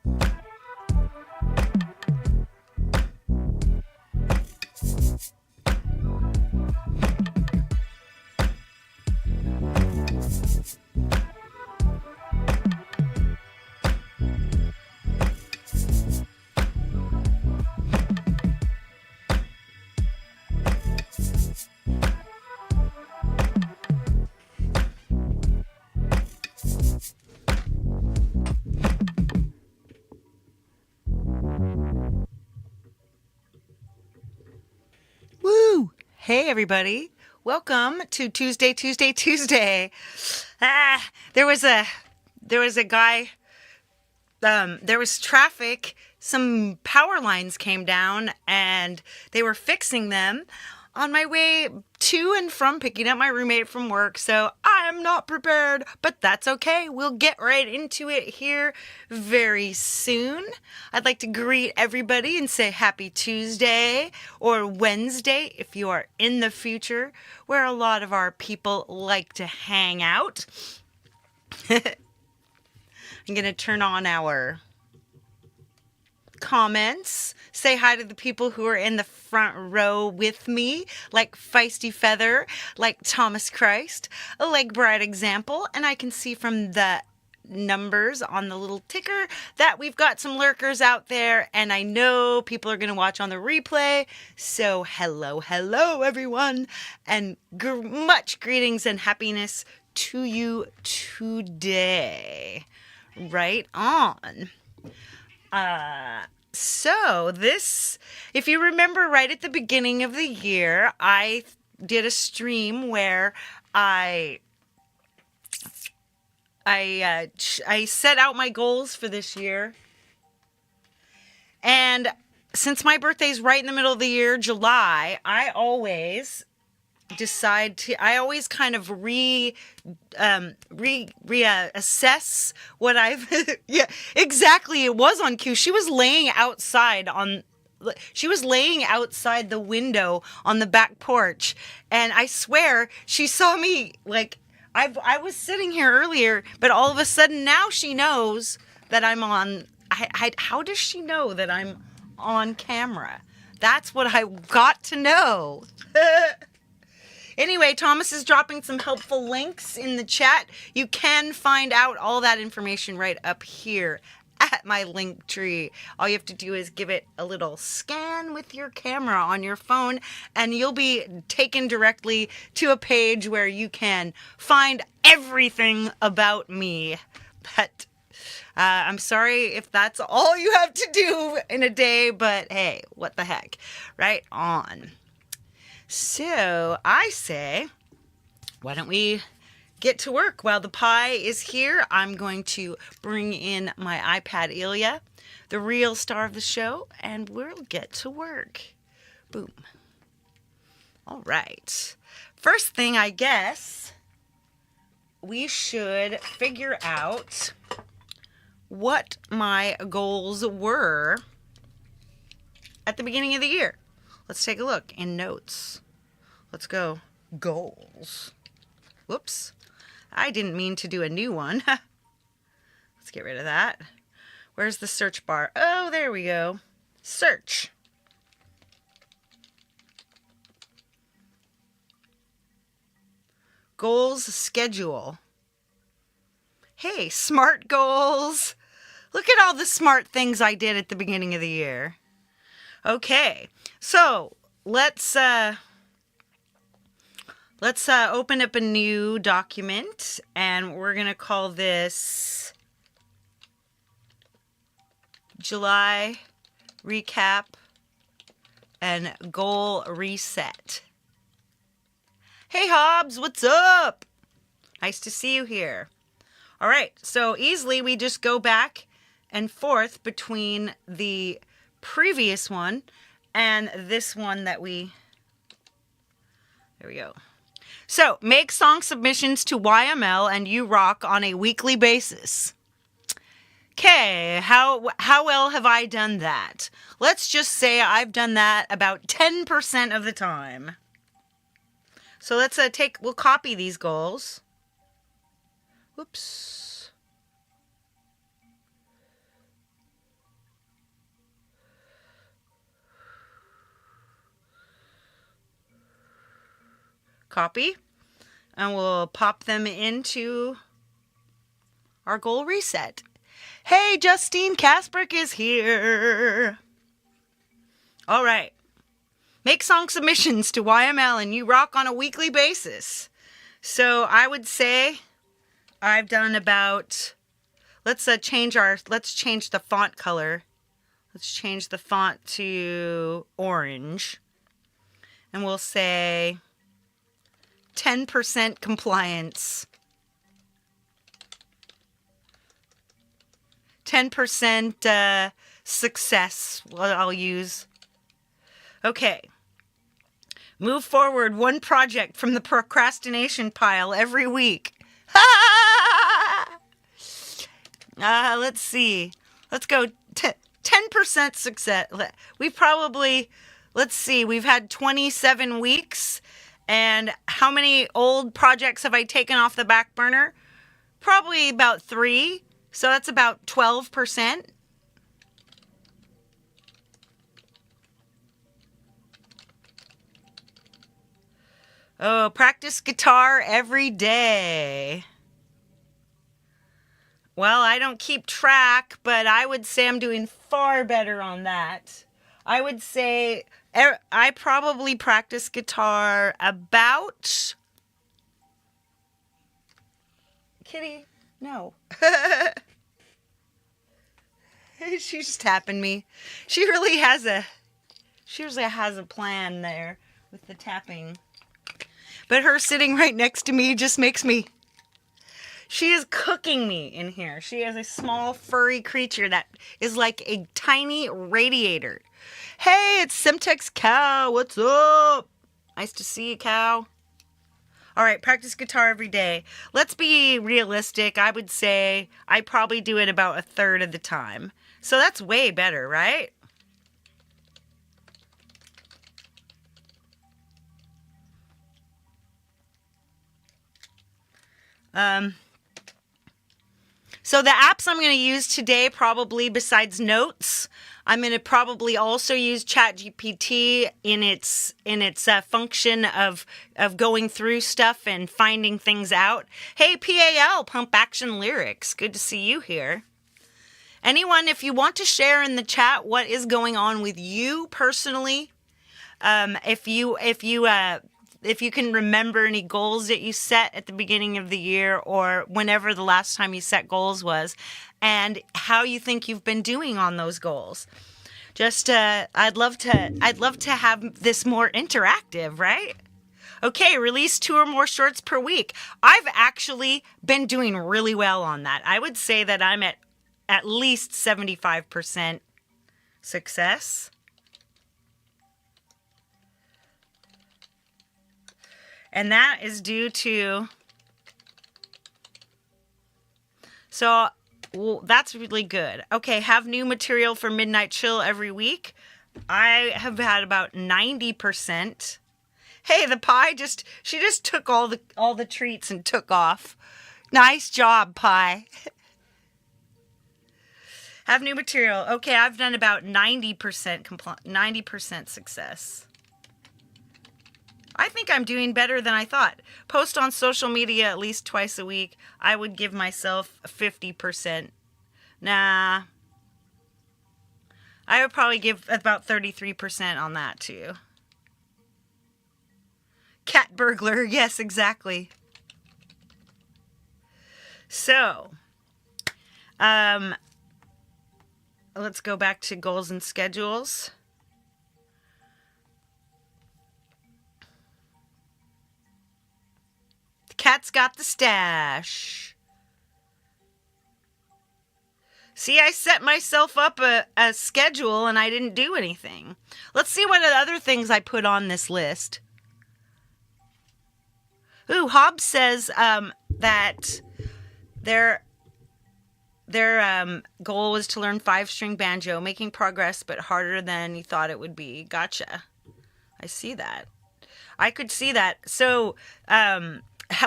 Woo! Hey, everybody. Welcome to Tuesday. There was a guy, there was traffic. Some power lines came down and they were fixing them on my way to and from picking up my roommate from work. So I'm not prepared, but that's okay. We'll get right into it here very soon. I'd like to greet everybody and say happy Tuesday or Wednesday if you are in the future where a lot of our people like to hang out. I'm going to turn on our comments. Say hi to the people who are in the front row with me, like Feisty Feather, like Thomas Christ, like Bright Example, and I can see from the numbers on the little ticker that we've got some lurkers out there, and I know people are going to watch on the replay. So hello everyone, and much greetings and happiness to you today. Right on. So this, if you remember right at the beginning of the year, I did a stream where I set out my goals for this year. And since my birthday's right in the middle of the year, July, I always kind of assess what I've yeah, exactly. It was on cue. She was laying outside the window on the back porch, and I swear she saw me. Like I was sitting here earlier, but all of a sudden now she knows that I'm on. How does she know that I'm on camera? That's what I got to know. Anyway, Thomas is dropping some helpful links in the chat. You can find out all that information right up here at my link tree. All you have to do is give it a little scan with your camera on your phone, and you'll be taken directly to a page where you can find everything about me. But I'm sorry if that's all you have to do in a day, but hey, what the heck? Right on. So I say, why don't we get to work? While the pie is here, I'm going to bring in my iPad Ilya, the real star of the show, and we'll get to work. Boom. All right. First thing, I guess, we should figure out what my goals were at the beginning of the year. Let's take a look in notes. Let's go. Goals. Whoops. I didn't mean to do a new one. Let's get rid of that. Where's the search bar? Oh, there we go. Search. Goals schedule. Hey, smart goals. Look at all the smart things I did at the beginning of the year. Okay, so let's open up a new document, and we're going to call this July Recap and Goal Reset. Hey, Hobbs, what's up? Nice to see you here. All right, so easily we just go back and forth between the previous one and this one that there we go. So, make song submissions to YML and You Rock on a weekly basis. Okay, how well have I done that? Let's just say I've done that about 10% of the time. So let's we'll copy these goals. Whoops. Copy. And we'll pop them into our goal reset. Hey, Justine Kasperk is here. All right. Make song submissions to YML and You Rock on a weekly basis. So I would say I've done about, let's change the font color. Let's change the font to orange. And we'll say 10% compliance. 10% success, I'll use. Okay. Move forward one project from the procrastination pile every week. Let's see. Let's go 10% success. Let's see. We've had 27 weeks. And how many old projects have I taken off the back burner? Probably about 3. So that's about 12%. Oh, practice guitar every day. Well, I don't keep track, but I would say I'm doing far better on that. I would say I probably practice guitar about... Kitty, no. She's just tapping me. She usually has a plan there with the tapping. But her sitting right next to me just makes me... She is cooking me in here. She is a small furry creature that is like a tiny radiator. Hey, it's Semtex Cow. What's up? Nice to see you, Cow. All right, practice guitar every day. Let's be realistic. I would say I probably do it about 1/3 of the time. So that's way better, right? So the apps I'm going to use today, probably besides Notes, I'm going to probably also use ChatGPT in its function of going through stuff and finding things out. Hey, PAL, Pump Action Lyrics. Good to see you here. Anyone, if you want to share in the chat what is going on with you personally, if you can remember any goals that you set at the beginning of the year or whenever the last time you set goals was, and how you think you've been doing on those goals. Just I'd love to have this more interactive, right? Okay, release 2 or more shorts per week. I've actually been doing really well on that. I would say that I'm at least 75% success. And that is due to, so well, that's really good. Okay, have new material for Midnight Chill every week. I have had about 90%. Hey, the pie she just took all the treats and took off. Nice job, pie. Have new material. Okay, I've done about 90% success. I think I'm doing better than I thought. Post on social media at least twice a week. I would give myself 50%. Nah. I would probably give about 33% on that too. Cat burglar. Yes, exactly. So, let's go back to goals and schedules. Cat's got the stash. See, I set myself up a schedule and I didn't do anything. Let's see what other things I put on this list. Ooh, Hobbs says that their goal was to learn 5-string banjo, making progress but harder than he thought it would be. Gotcha. I see that. I could see that. So,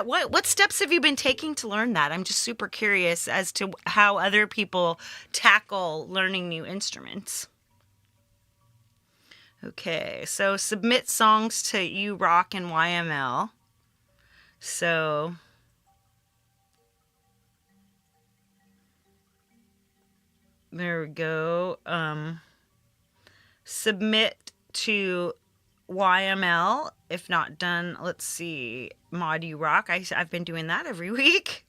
what steps have you been taking to learn that? I'm just super curious as to how other people tackle learning new instruments. Okay, so submit songs to You Rock and YML. So there we go. Submit to YML if not done. Let's see. Mod You Rock. I've been doing that every week.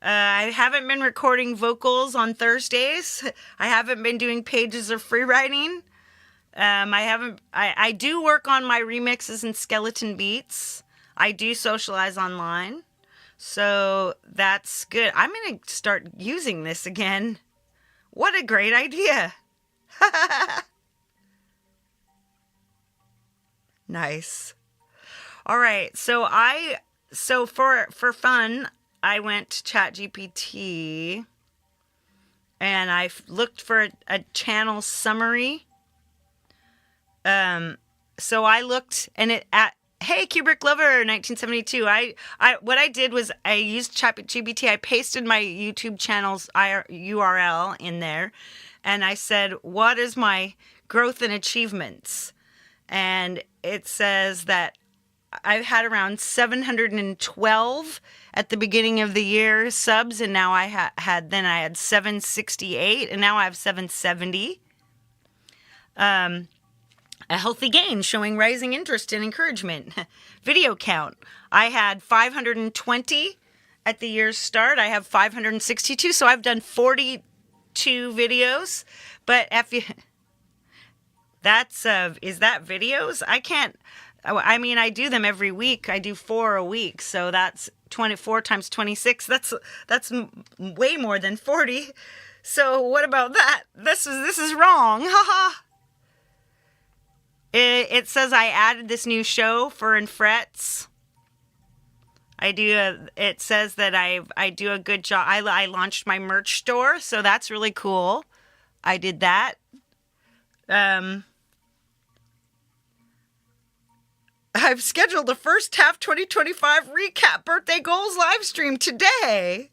I haven't been recording vocals on Thursdays. I haven't been doing pages of free writing. I do work on my remixes and skeleton beats. I do socialize online. So that's good. I'm going to start using this again. What a great idea. Nice. All right. So for fun, I went to ChatGPT and I looked for a channel summary. So I looked and hey, Kubrick Lover 1972. What I did was I used ChatGPT. I pasted my YouTube channel's URL in there and I said, what is my growth and achievements? And it says that I've had around 712 at the beginning of the year subs, and now I had 768, and now I have 770. A healthy gain showing rising interest and encouragement. Video count. I had 520 at the year's start. I have 562, so I've done 42 videos. But if you... is that videos? I do them every week. I do 4 a week. So that's 24 times 26. That's way more than 40. So what about that? This is wrong. Haha. It says I added this new show, Fur and Frets. It says that I do a good job. I launched my merch store, so that's really cool. I did that. I've scheduled a first half 2025 recap birthday goals live stream today.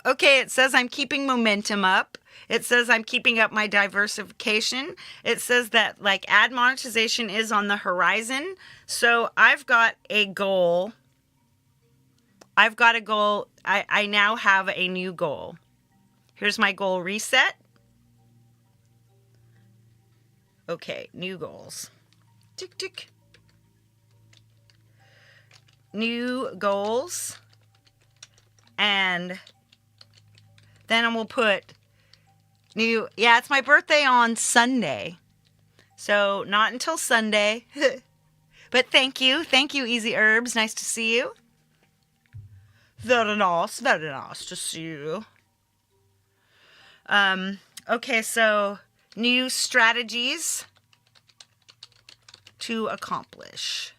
Okay, it says I'm keeping momentum up. It says I'm keeping up my diversification. It says that ad monetization is on the horizon. So I've got a goal. I now have a new goal. Here's my goal reset. Okay, new goals. Tick, tick. New goals. And then we'll put new... Yeah, it's my birthday on Sunday. So not until Sunday. But thank you. Thank you, Easy Herbs. Nice to see you. Very nice to see you. Okay, so... New strategies to accomplish.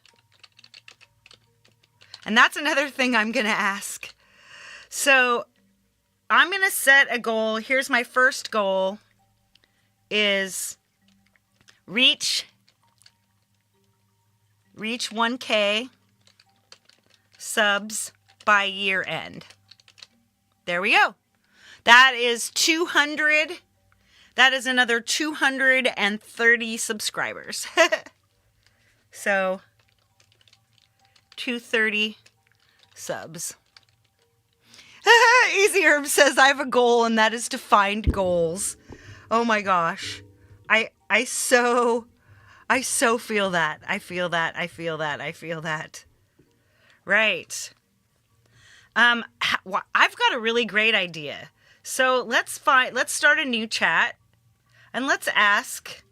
And that's another thing I'm going to ask. So I'm going to set a goal. Here's my first goal is reach 1K subs by year end. There we go. That is 200. That is another 230 subscribers. So, 230 subs. Easy Herb says I have a goal, and that is to find goals. Oh my gosh. I so feel that. I feel that. Right. I've got a really great idea. So let's start a new chat. And let's ask,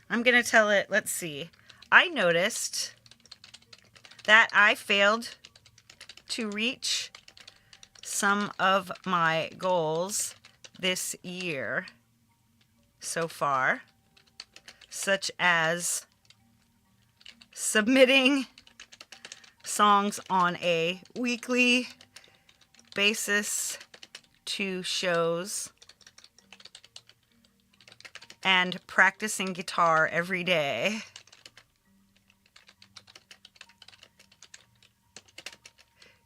I'm going to tell it, let's see. I noticed that I failed to reach some of my goals this year so far, such as submitting songs on a weekly basis to shows and practicing guitar every day.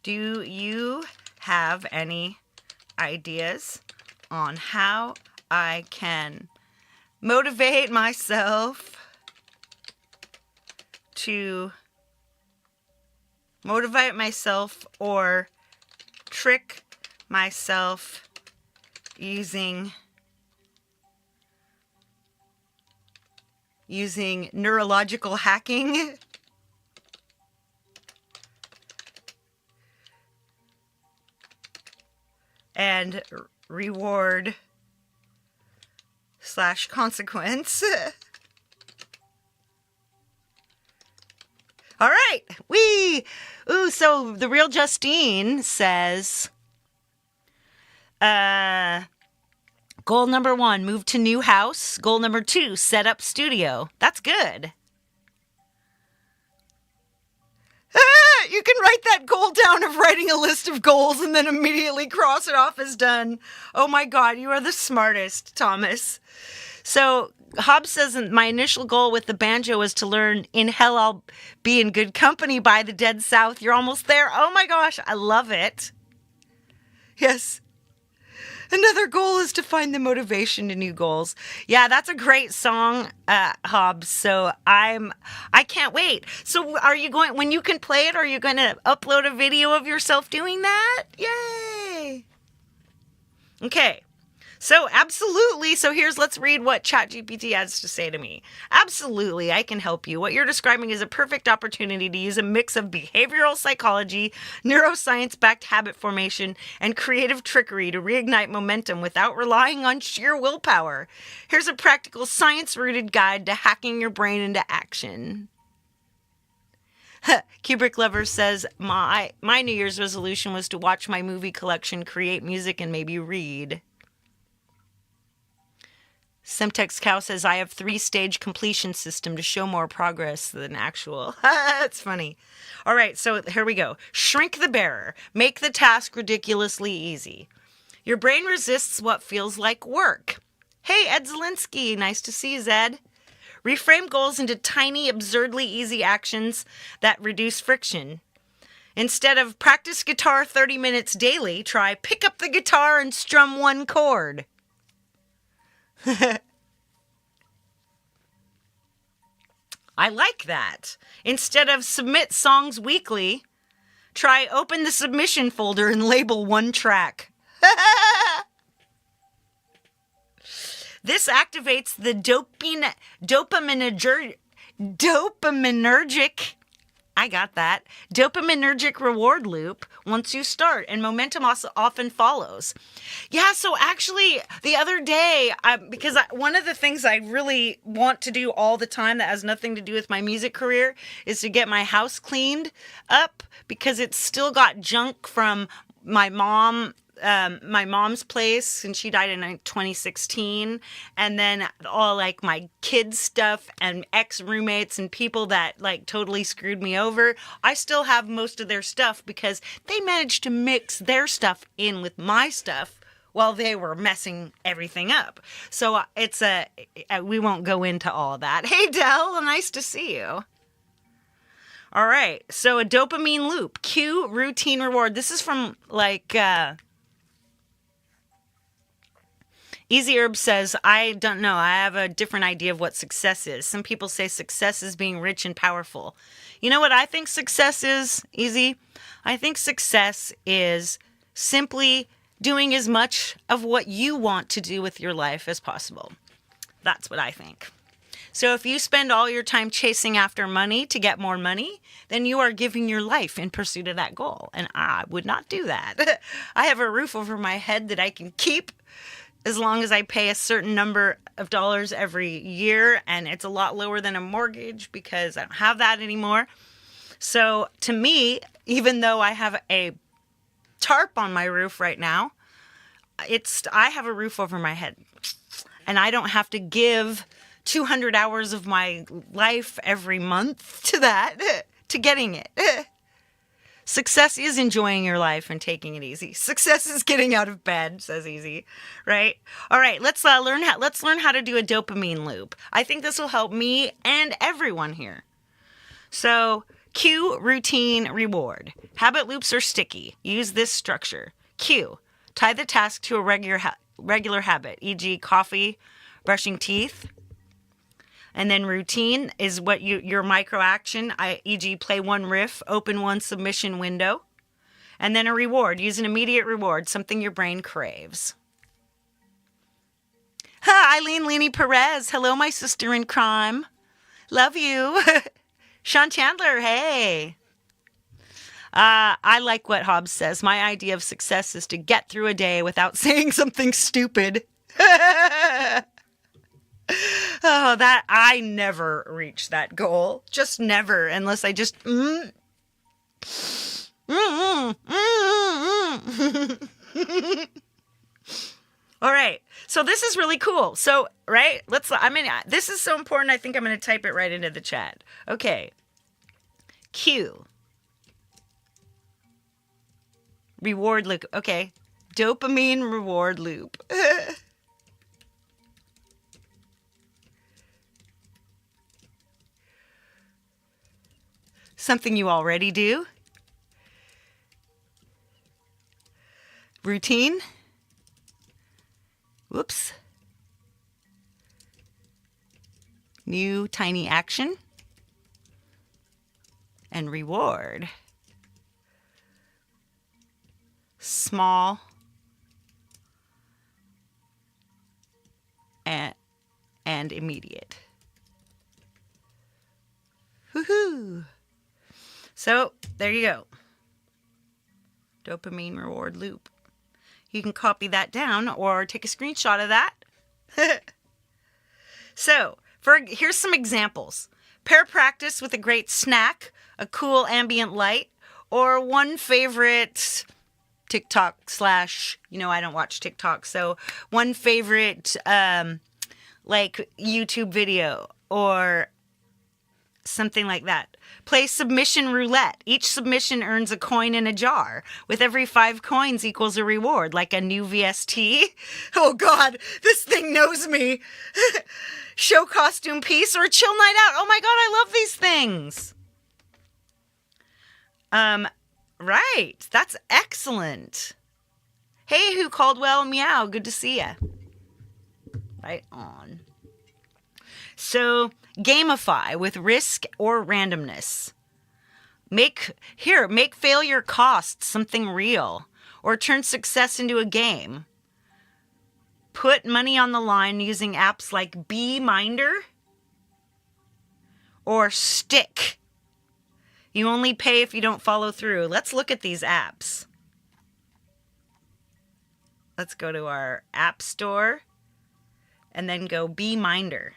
Do you have any ideas on how I can motivate myself to motivate myself or trick myself using neurological hacking. And reward / consequence. All right. So the real Justine says, goal number 1, move to new house. Goal number 2, set up studio. That's good. You can write that goal down of writing a list of goals and then immediately cross it off as done. Oh my God, you are the smartest, Thomas. So Hobbs says, my initial goal with the banjo was to learn In Hell I'll Be in Good Company by the Dead South. You're almost there. Oh my gosh, I love it. Yes. Another goal is to find the motivation to new goals. Yeah, that's a great song, Hobbs. So I can't wait. So are you going, when you can play it, are you going to upload a video of yourself doing that? Yay. Okay. So absolutely. So let's read what ChatGPT has to say to me. Absolutely, I can help you. What you're describing is a perfect opportunity to use a mix of behavioral psychology, neuroscience-backed habit formation, and creative trickery to reignite momentum without relying on sheer willpower. Here's a practical science-rooted guide to hacking your brain into action. Kubrick Lover says, my New Year's resolution was to watch my movie collection, create music, and maybe read. Semtex Cow says, I have 3-stage completion system to show more progress than actual. That's funny. All right, so here we go. Shrink the bearer. Make the task ridiculously easy. Your brain resists what feels like work. Hey, Ed Zielinski. Nice to see you, Zed. Reframe goals into tiny, absurdly easy actions that reduce friction. Instead of practice guitar 30 minutes daily, try pick up the guitar and strum 1 chord. I like that. Instead of submit songs weekly, try open the submission folder and label 1 track. This activates the dopaminergic reward loop once you start, and momentum also often follows. Yeah, so actually the other day, one of the things I really want to do all the time that has nothing to do with my music career is to get my house cleaned up, because it's still got junk from my mom's place, and she died in 2016, and then all like my kids' stuff and ex-roommates and people that like totally screwed me over. I still have most of their stuff because they managed to mix their stuff in with my stuff while they were messing everything up. So we won't go into all that. Hey Del, nice to see you. All right, so a dopamine loop, cue, routine, reward. This is from like Easy Herb says, I don't know. I have a different idea of what success is. Some people say success is being rich and powerful. You know what I think success is, Easy? I think success is simply doing as much of what you want to do with your life as possible. That's what I think. So if you spend all your time chasing after money to get more money, then you are giving your life in pursuit of that goal. And I would not do that. I have a roof over my head that I can keep as long as I pay a certain number of dollars every year, and it's a lot lower than a mortgage because I don't have that anymore. So to me, even though I have a tarp on my roof right now, I have a roof over my head, and I don't have to give 200 hours of my life every month to that, to getting it. Success is enjoying your life and taking it easy. Success is getting out of bed, says Easy, right? All right, let's learn how to do a dopamine loop. I think this will help me and everyone here. So, cue, routine, reward. Habit loops are sticky. Use this structure. Cue, tie the task to a regular habit, e.g., coffee, brushing teeth. And then routine is what your micro action, e.g. play one riff, open one submission window. And then a reward. Use an immediate reward, something your brain craves. Ha, Eileen Leany Perez. Hello, my sister in crime. Love you. Sean Chandler, hey. I like what Hobbs says. My idea of success is to get through a day without saying something stupid. Oh, that I never reach that goal. Just never, unless I just All right. So this is really cool. So, right? This is so important. I think I'm going to type it right into the chat. Okay. Q. Reward loop. Okay. Dopamine reward loop. Something you already do. Routine. Whoops. New tiny action. And reward. Small. And immediate. Woohoo! So, there you go. Dopamine reward loop. You can copy that down or take a screenshot of that. So, here's some examples. Pair practice with a great snack, a cool ambient light, or one favorite TikTok / I don't watch TikTok, so one favorite YouTube video or something like that. Play submission roulette. Each submission earns a coin in a jar. With every 5 coins equals a reward, like a new VST. Oh God, this thing knows me. Show costume piece or a chill night out. Oh my God, I love these things. Right. That's excellent. Hey, Who Caldwell, meow. Good to see ya. Right on. So, gamify with risk or randomness. Make failure cost something real, or turn success into a game. Put money on the line using apps like Beeminder or Stick. You only pay if you don't follow through. Let's look at these apps. Let's go to our app store and then go Beeminder.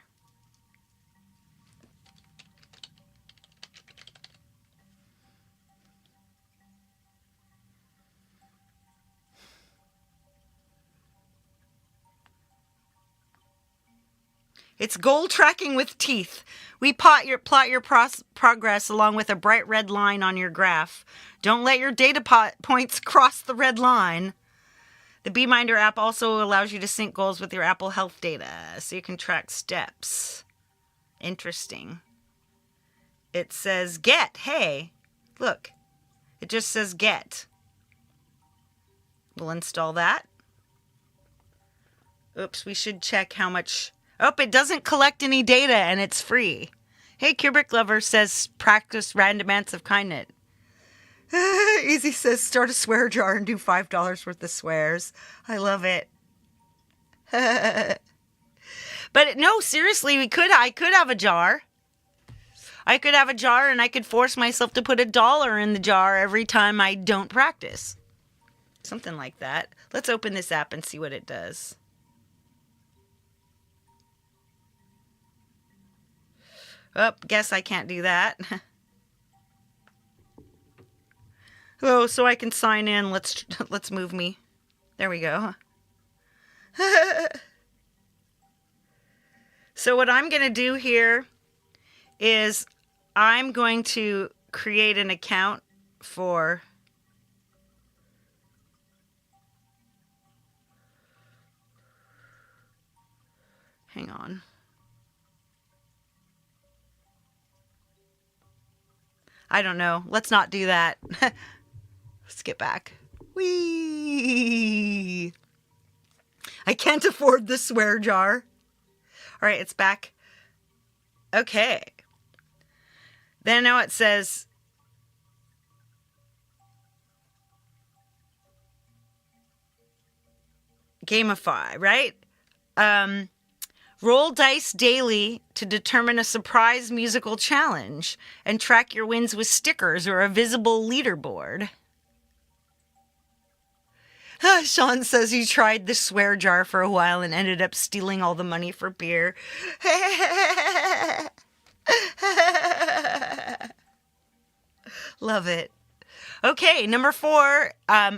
It's goal tracking with teeth. We plot your progress along with a bright red line on your graph. Don't let your data points cross the red line. The Beeminder app also allows you to sync goals with your Apple Health data, so you can track steps. Interesting. It says get. Hey, look. It just says get. We'll install that. Oops, we should check how much... Oh, it doesn't collect any data and it's free. Hey, Kubrick Lover says practice random acts of kindness. Easy says start a swear jar and do $5 worth of swears. I love it. But no, seriously, I could have a jar. I could have a jar and I could force myself to put $1 in the jar every time I don't practice. Something like that. Let's open this app and see what it does. Oh, guess I can't do that. Oh, so I can sign in. Let's move me. There we go. So what I'm going to do here is I'm going to create an account for... Hang on. I don't know. Let's not do that. Let's get back. Whee! I can't afford the swear jar. All right, it's back. Okay. Then now it says, gamify, right? Roll dice daily to determine a surprise musical challenge and track your wins with stickers or a visible leaderboard. Sean says he tried the swear jar for a while and ended up stealing all the money for beer. Love it. Okay, number 4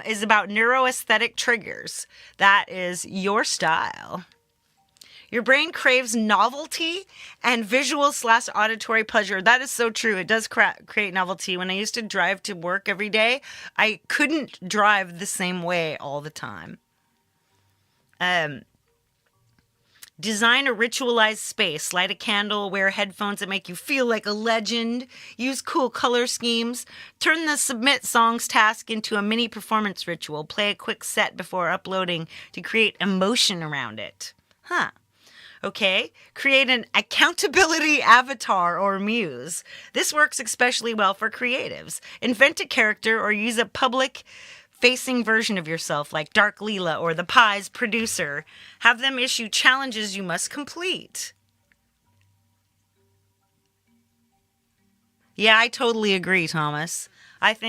is about neuroaesthetic triggers. That is your style. Your brain craves novelty and visual/auditory pleasure. That is so true. It does create novelty. When I used to drive to work every day, I couldn't drive the same way all the time. Design a ritualized space. Light a candle, wear headphones that make you feel like a legend. Use cool color schemes. Turn the submit songs task into a mini performance ritual. Play a quick set before uploading to create emotion around it. Okay, create an accountability avatar or muse. This works especially well for creatives. Invent a character or use a public-facing version of yourself, like Dark Leela or the Pie's producer. Have them issue challenges you must complete. Yeah, I totally agree, Thomas. I've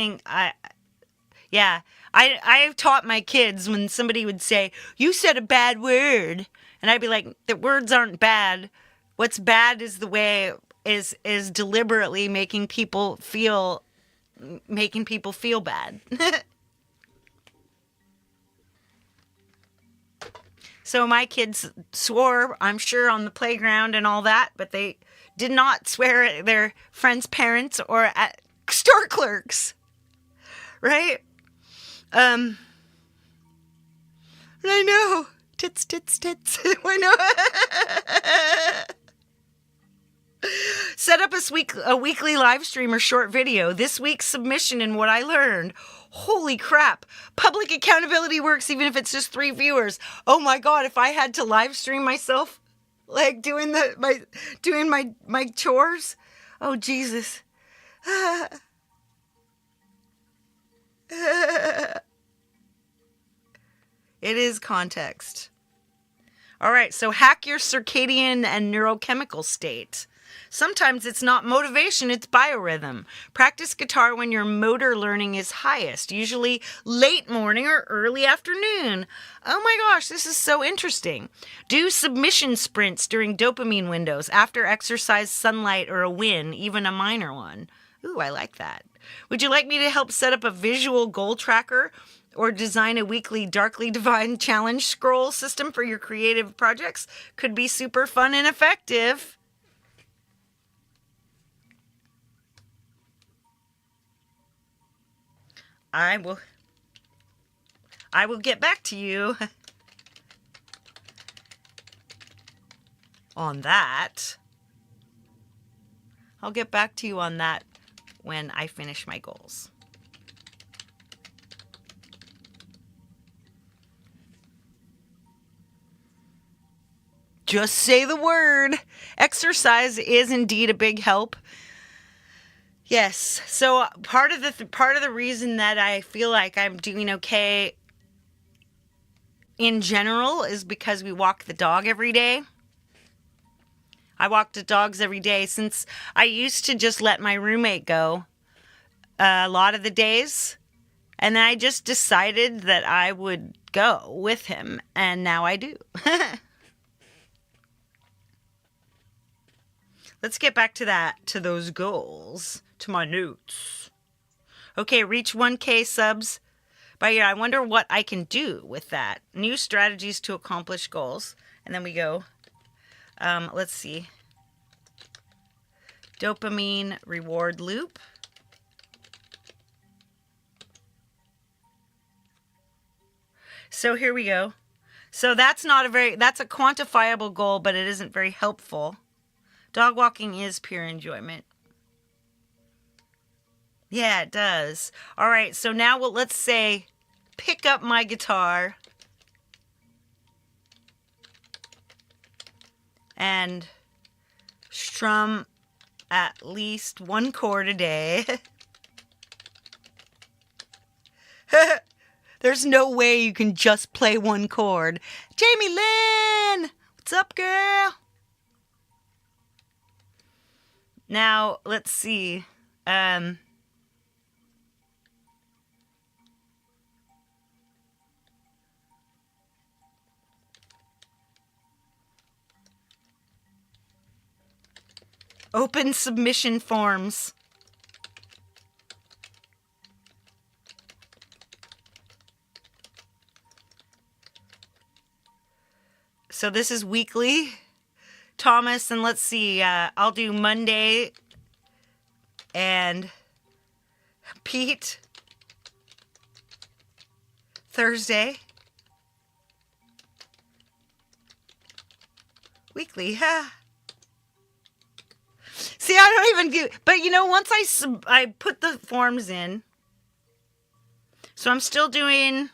taught my kids when somebody would say, "You said a bad word." And I'd be like, the words aren't bad. What's bad is the way is deliberately making people feel bad. So my kids swore, I'm sure, on the playground and all that, but they did not swear at their friends' parents or at store clerks. Right? I know. Tits, tits, tits. I know. Set up a weekly live stream or short video. This week's submission and what I learned. Holy crap. Public accountability works even if it's just 3 viewers. Oh my God, if I had to live stream myself, like doing my chores. Oh, Jesus. It is context. All right, so hack your circadian and neurochemical state. Sometimes it's not motivation, it's biorhythm. Practice guitar when your motor learning is highest, usually late morning or early afternoon. Oh my gosh, this is so interesting. Do submission sprints during dopamine windows, after exercise, sunlight, or a win, even a minor one. Ooh, I like that. Would you like me to help set up a visual goal tracker or design a weekly Darkly Divine challenge scroll system for your creative projects? Could be super fun and effective. I will get back to you on that. I'll get back to you on that when I finish my goals. Just say the word. Exercise is indeed a big help. Yes. So part of the reason that I feel like I'm doing okay in general is because we walk the dog every day. I walk the dogs every day since I used to just let my roommate go a lot of the days. And then I just decided that I would go with him. And now I do. Let's get back to those goals, to my notes. Okay, reach 1K subs by year. I wonder what I can do with that. New strategies to accomplish goals. And then we go, let's see. Dopamine reward loop. So here we go. So that's a quantifiable goal, but it isn't very helpful. Dog walking is pure enjoyment. Yeah, it does. All right, so now let's say pick up my guitar and strum at least 1 chord a day. There's no way you can just play 1 chord. Jamie Lynn! What's up, girl? Now, let's see. Open submission forms. So this is weekly, Thomas, and let's see, I'll do Monday, and Pete, Thursday, weekly, See, I don't even do, but you know, once I put the forms in, so I'm still doing...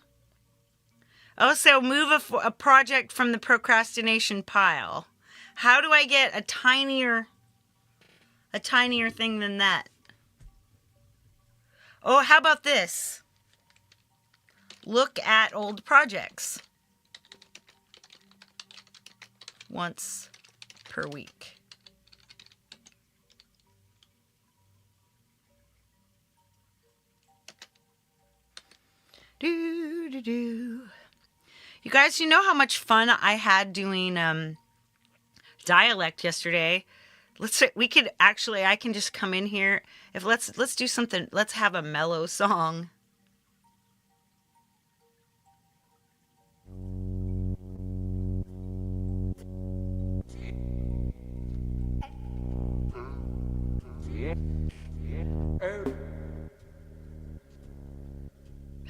Oh, so move a project from the procrastination pile. How do I get a tinier thing than that? Oh, how about this? Look at old projects. Once per week. Do. You guys, you know how much fun I had doing dialect yesterday? I can just come in here. Let's do something. Let's have a mellow song.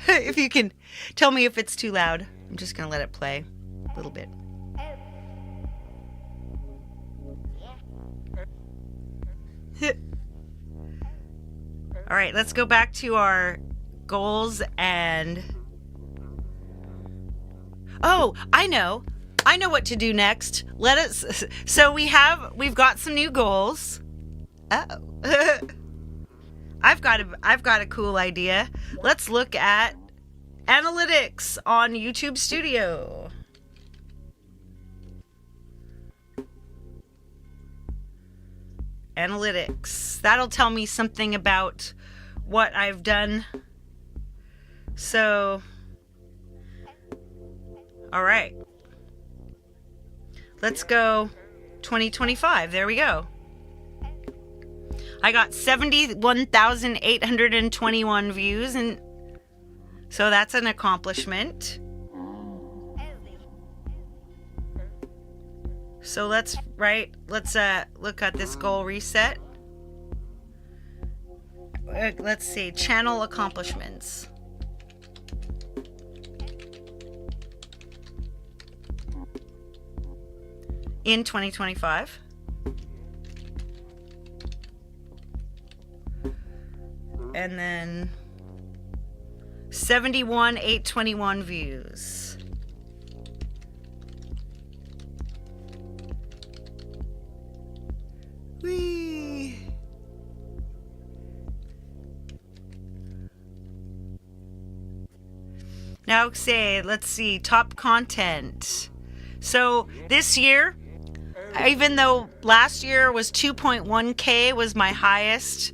If you can tell me if it's too loud. I'm just going to let it play a little bit. All right, let's go back to our goals and... Oh, I know what to do next. So we've got some new goals. Oh. I've got a cool idea. Let's look at analytics on YouTube Studio. Analytics. That'll tell me something about what I've done. So, all right. Let's go 2025. There we go. I got 71,821 views, and so that's an accomplishment. So let's look at this goal reset. Let's see, channel accomplishments. In 2025. And then 71,821 views. Whee! Now let's see, top content. So this year, even though last year was 2.1K was my highest,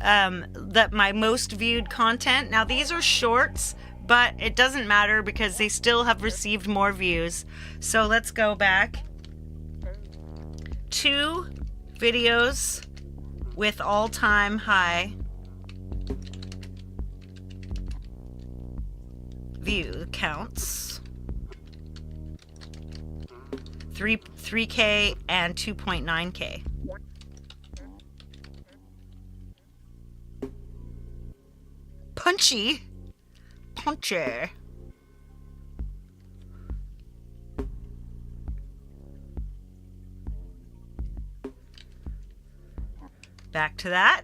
my most viewed content. Now these are shorts, but it doesn't matter because they still have received more views. So let's go back. 2 videos with all-time high view counts. 3K and 2.9K. Punchy. Back to that.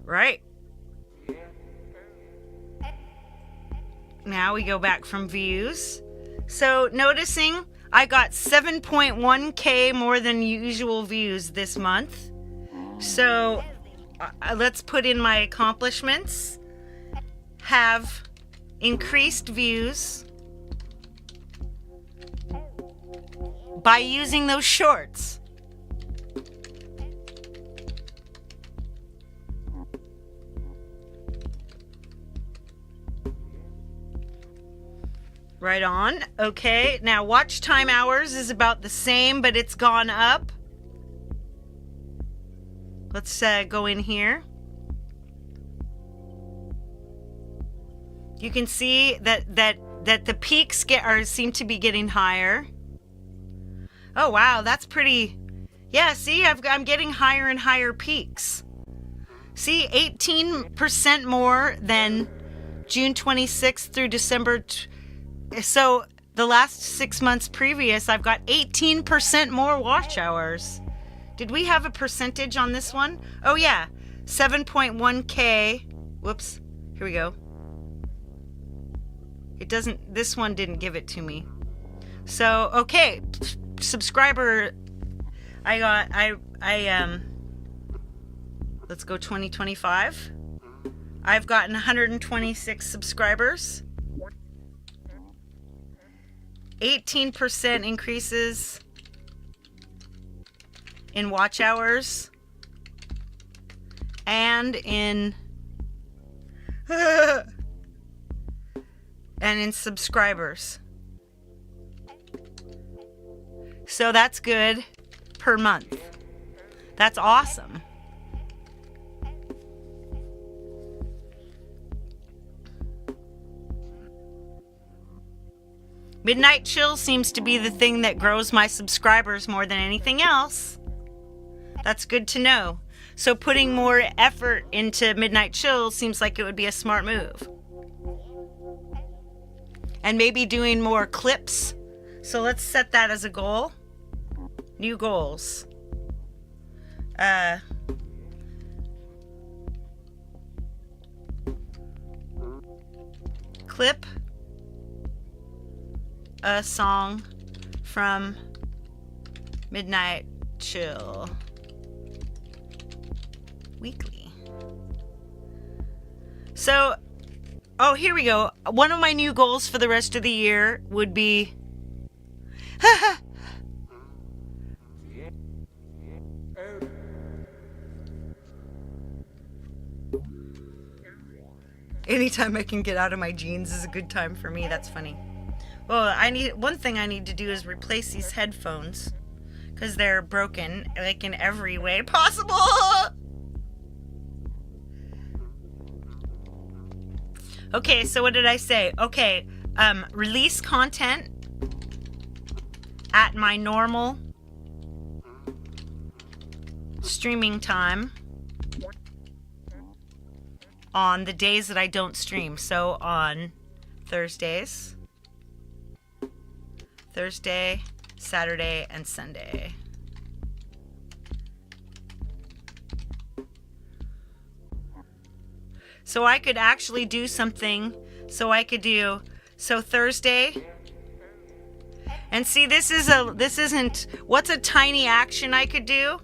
Right. Now we go back from views. So noticing I got 7.1K more than usual views this month. So let's put in my accomplishments. Have increased views by using those shorts. Right on. Okay, now watch time hours is about the same, but it's gone up. Let's go in here. You can see that the peaks seem to be getting higher. Oh wow, that's pretty. Yeah, see, I'm getting higher and higher peaks. See, 18% more than June 26th through December. So the last 6 months previous, I've got 18% more watch hours. Did we have a percentage on this one? Oh yeah, 7.1K. Whoops, here we go. It doesn't, this one didn't give it to me. So, okay, subscriber, let's go 2025. I've gotten 126 subscribers. 18% increases in watch hours and in subscribers. So that's good per month. That's awesome. Midnight Chill seems to be the thing that grows my subscribers more than anything else. That's good to know. So putting more effort into Midnight Chill seems like it would be a smart move. And maybe doing more clips. So let's set that as a goal. New goals. Clip a song from Midnight Chill weekly. So, oh, here we go. One of my new goals for the rest of the year would be anytime I can get out of my jeans is a good time for me. That's funny. Well, one thing I need to do is replace these headphones because they're broken, like in every way possible. Okay, so what did I say? Okay, release content at my normal streaming time on the days that I don't stream. So on Thursday, Saturday, and Sunday. So I could actually do something. So Thursday. And see, this isn't, what's a tiny action I could do?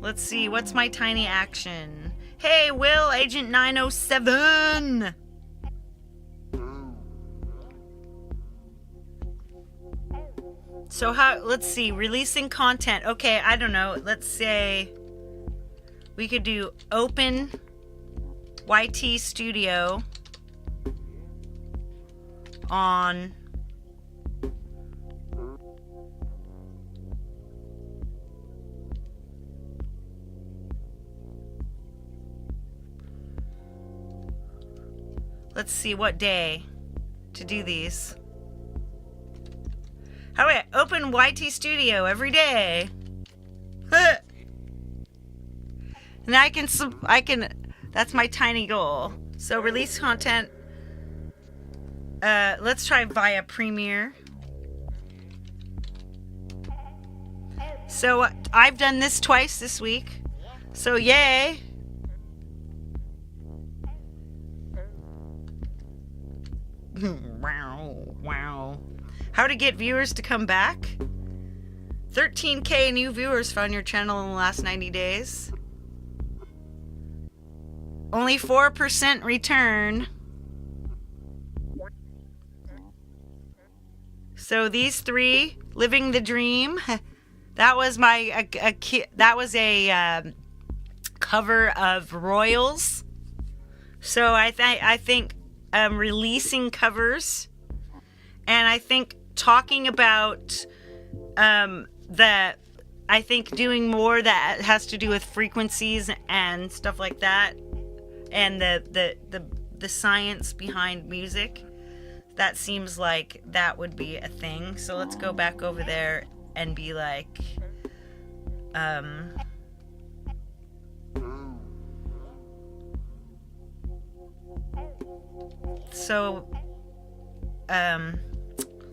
Let's see, what's my tiny action? Hey, Will, Agent 907. So let's see, releasing content. Okay, I don't know. Let's say we could do open YT Studio on let's see what day to do these. How about open YT Studio every day? And I can, that's my tiny goal. So release content. Let's try via Premiere. So I've done this twice this week. So yay. Wow. How to get viewers to come back? 13K new viewers found your channel in the last 90 days. Only 4% return. So these three, living the dream. That was a cover of Royals. So I think releasing covers, and I think talking about I think doing more that has to do with frequencies and stuff like that, and the science behind music. That seems like that would be a thing. So let's go back over there and be like,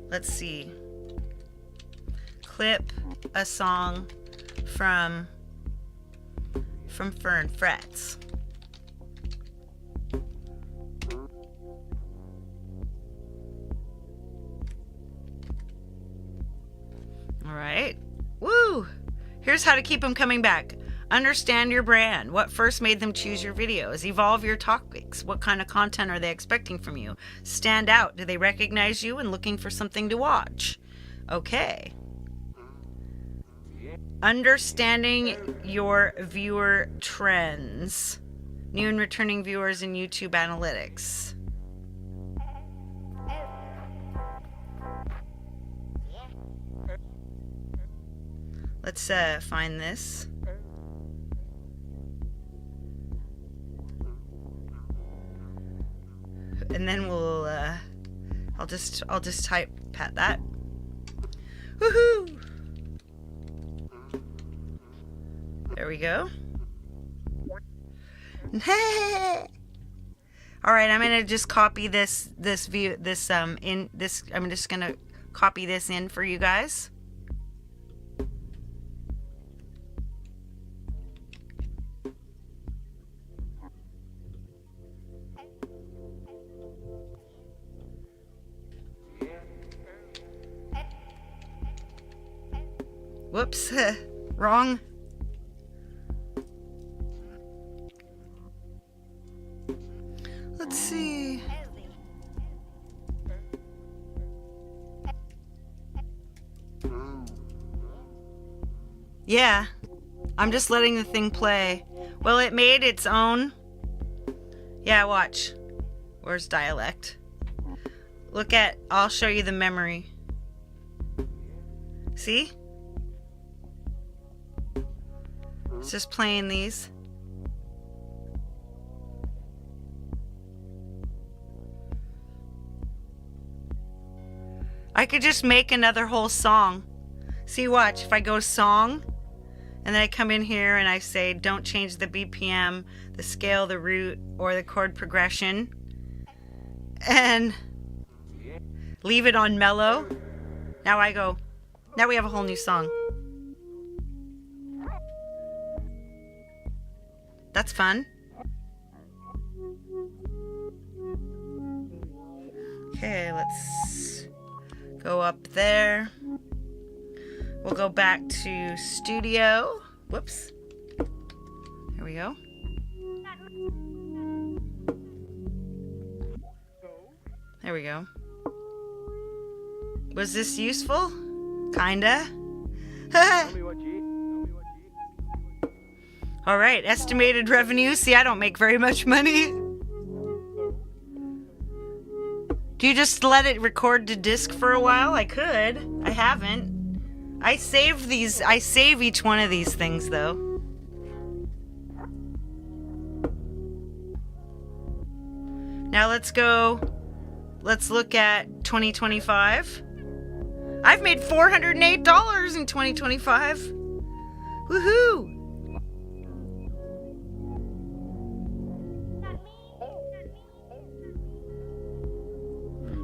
let's see. Clip a song from Fern Frets. All right. Woo! Here's how to keep them coming back. Understand your brand. What first made them choose your videos? Evolve your topics. What kind of content are they expecting from you? Stand out. Do they recognize you and looking for something to watch? Okay. Understanding your viewer trends. New and returning viewers in YouTube analytics. Let's find this. And then we'll I'll just type pat that. Woohoo! There we go. All right, I'm gonna just copy this in this. I'm just gonna copy this in for you guys. Whoops, wrong. Let's see. Yeah, I'm just letting the thing play. Well, it made its own. Yeah, watch. Where's dialect? Look at, I'll show you the memory. See? It's just playing these. I could just make another whole song. See, watch. If I go song, and then I come in here and I say, don't change the BPM, the scale, the root, or the chord progression, and leave it on mellow. Now I go, now we have a whole new song. That's fun. Okay, let's go up there. We'll go back to studio. Whoops. There we go. There we go. Was this useful? Kinda. All right, estimated revenue. See, I don't make very much money. Do you just let it record to disk for a while? I could. I haven't. I saved these. I save each one of these things, though. Now let's go. Let's look at 2025. I've made $408 in 2025. Woohoo!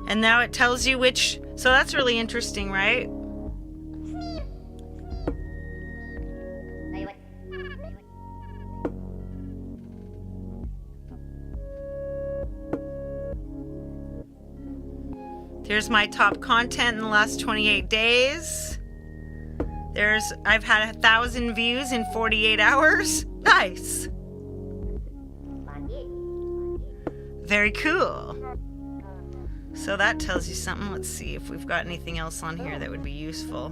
And now it tells you which, so that's really interesting, right? Here's my top content in the last 28 days. I've had 1,000 views in 48 hours. Nice. Very cool. So that tells you something. Let's see if we've got anything else on here that would be useful.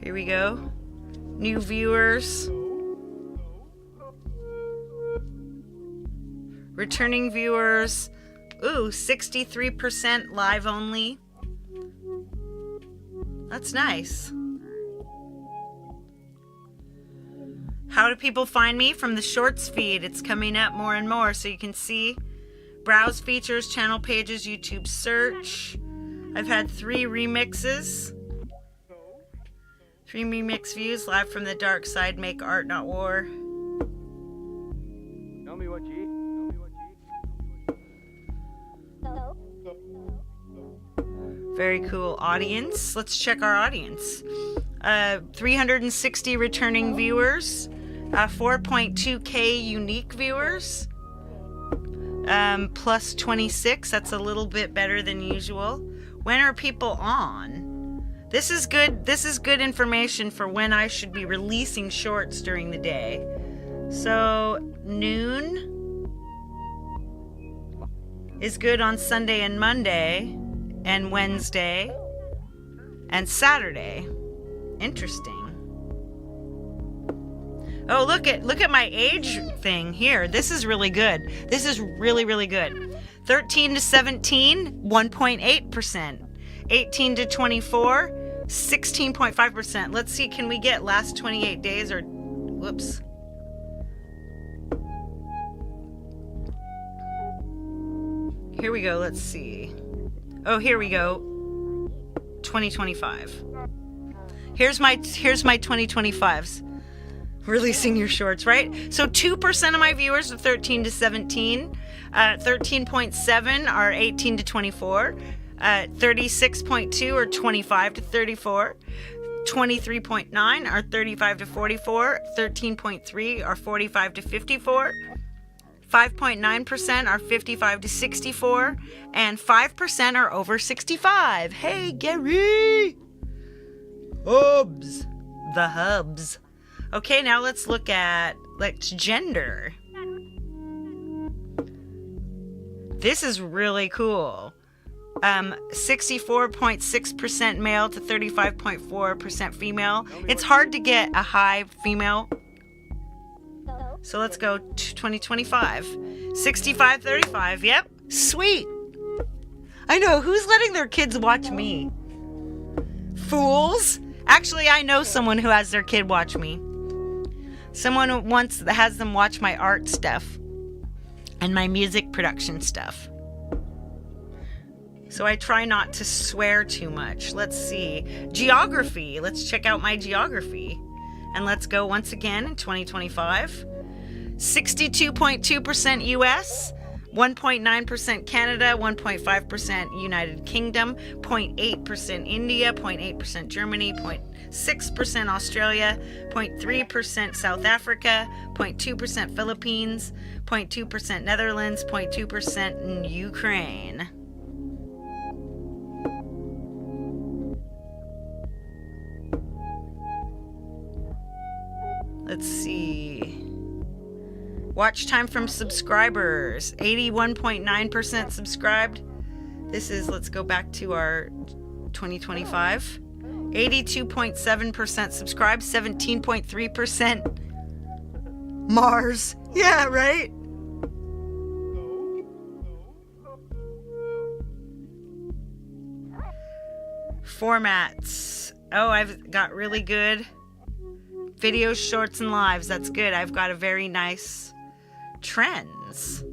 Here we go. New viewers. Returning viewers. Ooh, 63% live only. That's nice. How do people find me? From the Shorts feed. It's coming up more and more, so you can see. Browse features, channel pages, YouTube search. I've had 3 remixes. 3 remix views, live from the dark side, make art, not war. Tell me what you eat. Very cool audience. Let's check our audience. 360 returning viewers, 4.2K unique viewers, plus 26. That's a little bit better than usual. When are people on? This is good. This is good information for when I should be releasing shorts during the day. So noon is good on Sunday and Monday and Wednesday and Saturday. Interesting. Oh, look at my age thing here. This is really good. This is really, really good. 13 to 17, 1.8%. 18 to 24, 16.5%. Let's see, can we get last 28 days or, whoops. Here we go, let's see. Oh, here we go. 2025. Here's my 2025s. Releasing your shorts, right? So 2% of my viewers are 13 to 17. 13.7 are 18 to 24. 36.2 are 25 to 34. 23.9 are 35 to 44. 13.3 are 45 to 54. 5.9% are 55 to 64. And 5% are over 65. Hey, Gary! Hubs. The hubs. Okay, now let's look at gender. This is really cool. 64.6% male to 35.4% female. It's hard to get a high female. So let's go to 2025. 65-35. Yep. Sweet. I know. Who's letting their kids watch me? Fools. Actually, I know someone who has their kid watch me. Someone who once has them watch my art stuff and my music production stuff. So I try not to swear too much. Let's see. Geography. Let's check out my geography. And let's go once again in 2025. 62.2% US, 1.9% Canada, 1.5% United Kingdom, 0.8% India, 0.8% Germany, 0.6% Australia, 0.3% South Africa, 0.2% Philippines, 0.2% Netherlands, 0.2% Ukraine. Let's see. Watch time from subscribers. 81.9% subscribed. This is, let's go back to our 2025. 82.7% subscribed. 17.3% Mars. Yeah, right? Formats. Oh, I've got really good videos, shorts, and lives. That's good. I've got a very nice trends.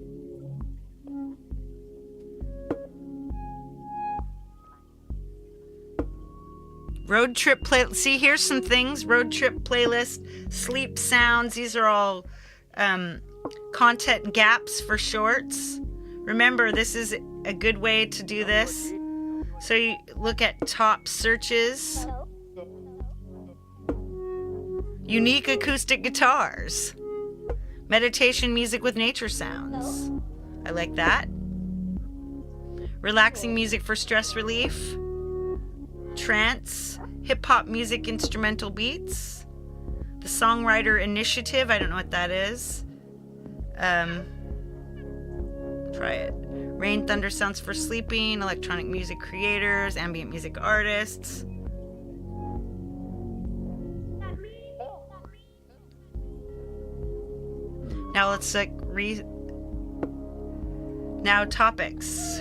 Road trip play. See, here's some things. Road trip playlist, sleep sounds. These are all content gaps for shorts. Remember, this is a good way to do this. So you look at top searches. Unique acoustic guitars. Meditation music with nature sounds. I like that. Relaxing music for stress relief. Trance. Hip-hop music instrumental beats. The Songwriter Initiative. I don't know what that is. Try it. Rain, thunder sounds for sleeping. Electronic music creators. Ambient music artists. Now let's now topics.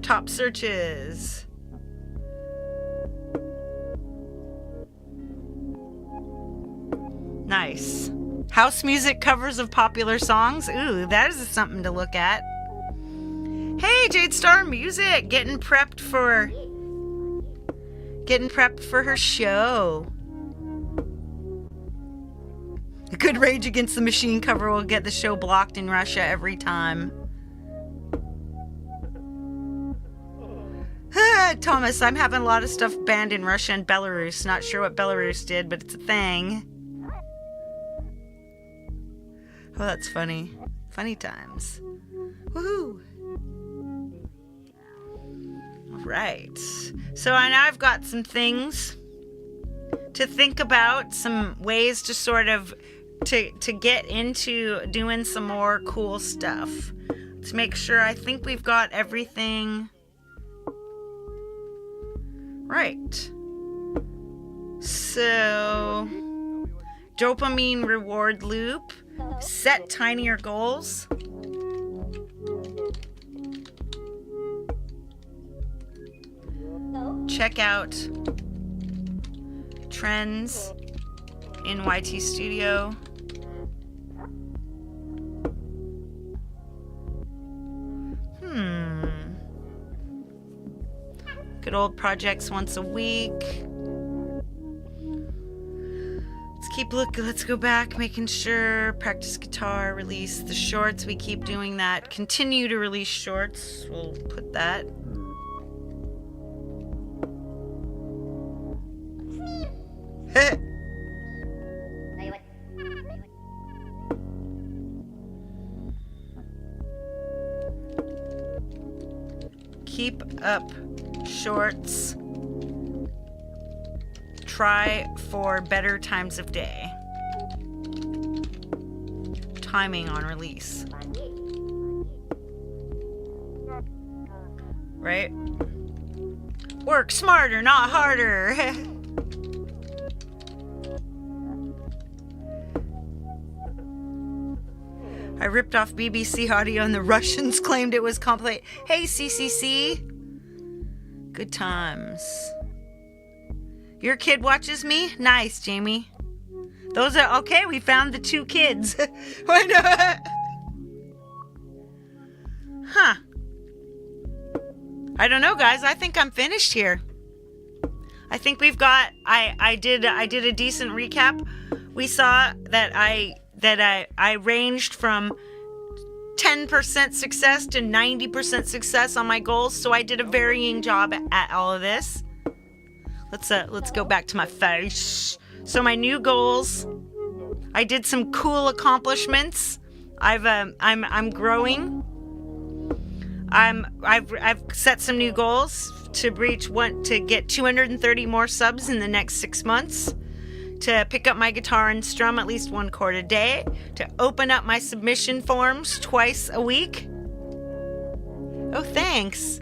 Top searches. Nice. House music covers of popular songs. Ooh, that is something to look at. Hey, Jade Star Music, getting prepped for her show. A good Rage Against the Machine cover will get the show blocked in Russia every time. Thomas, I'm having a lot of stuff banned in Russia and Belarus. Not sure what Belarus did, but it's a thing. Oh, that's funny. Funny times. Woohoo! Alright. So now I've got some things to think about, some ways to sort of to get into doing some more cool stuff. To make sure I think we've got everything right. So, dopamine reward loop. Set tinier goals. Check out trends in YT Studio. Good old projects once a week. Let's go back, making sure. Practice guitar, release the shorts. We keep doing that. Continue to release shorts. We'll put that. Keep up shorts. Try for better times of day. Timing on release. Right? Work smarter, not harder. I ripped off BBC audio and the Russians claimed it was complete. Hey, CCC. Good times. Your kid watches me? Nice, Jamie. Those are okay. We found the 2 kids. Why not? Huh. I don't know, guys. I think I'm finished here. I think we've got. I did a decent recap. We saw that I ranged from 10% success to 90% success on my goals. So I did a varying job at all of this. Let's go back to my face. So my new goals, I did some cool accomplishments. I'm growing. I've set some new goals to get 230 more subs in the next 6 months, to pick up my guitar and strum at least 1 chord a day, to open up my submission forms twice a week. Oh, thanks,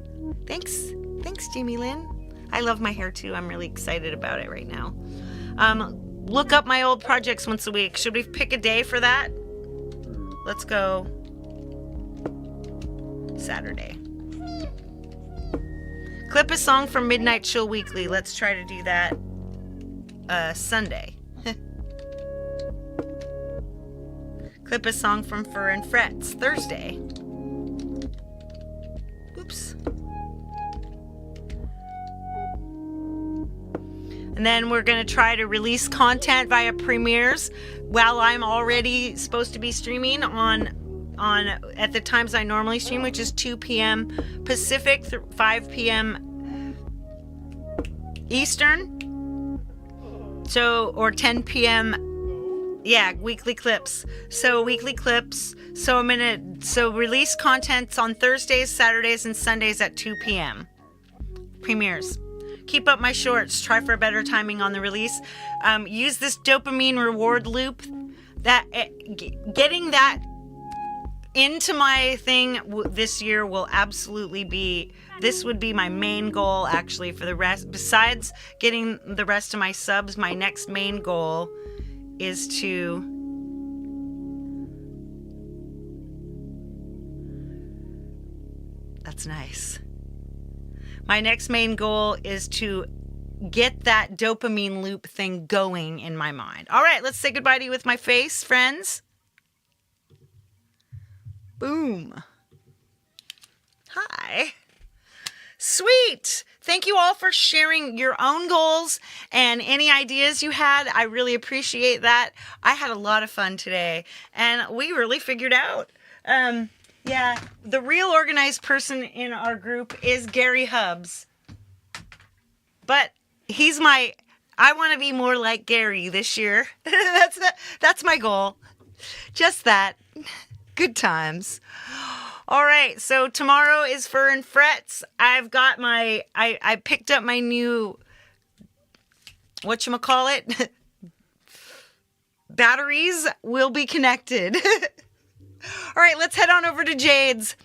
Jamie Lynn. I love my hair too. I'm really excited about it right now. Look up my old projects once a week. Should we pick a day for that? Let's go Saturday. Clip a song from Midnight Chill Weekly. Let's try to do that Sunday. Clip a song from Fur and Frets Thursday. Oops. And then we're going to try to release content via premieres while I'm already supposed to be streaming on at the times I normally stream, which is 2 p.m. Pacific, 5 p.m. Eastern. So, or 10 p.m. Yeah, weekly clips. So weekly clips. So release contents on Thursdays, Saturdays, and Sundays at 2 p.m. Premieres. Keep up my shorts. Try for better timing on the release. Use this dopamine reward loop. That getting that into my thing this year will absolutely be. This would be my main goal actually for the rest. Besides getting the rest of my subs, my next main goal is to that's nice. My next main goal is to get that dopamine loop thing going in my mind. All right, let's say goodbye to you with my face, friends. Boom. Hi. Sweet. Thank you all for sharing your own goals and any ideas you had. I really appreciate that. I had a lot of fun today, and we really figured out. Yeah, the real organized person in our group is Gary Hubbs. But I want to be more like Gary this year. That's my goal. Just that. Good times. All right, so tomorrow is Fur and Frets. I've got I picked up my new, whatchamacallit, batteries will be connected. All right, let's head on over to Jade's.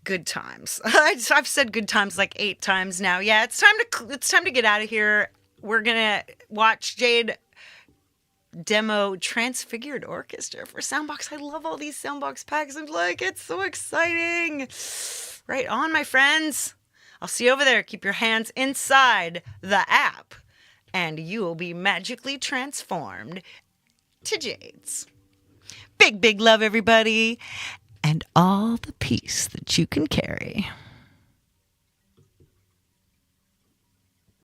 Good times. I've said good times like 8 times now. Yeah, it's time to get out of here. We're gonna watch Jade demo Transfigured Orchestra for Soundbox. I love all these Soundbox packs. I'm like, it's so exciting. Right on, my friends. I'll see you over there. Keep your hands inside the app, and you will be magically transformed to Jade's. Big, big love, everybody, and all the peace that you can carry.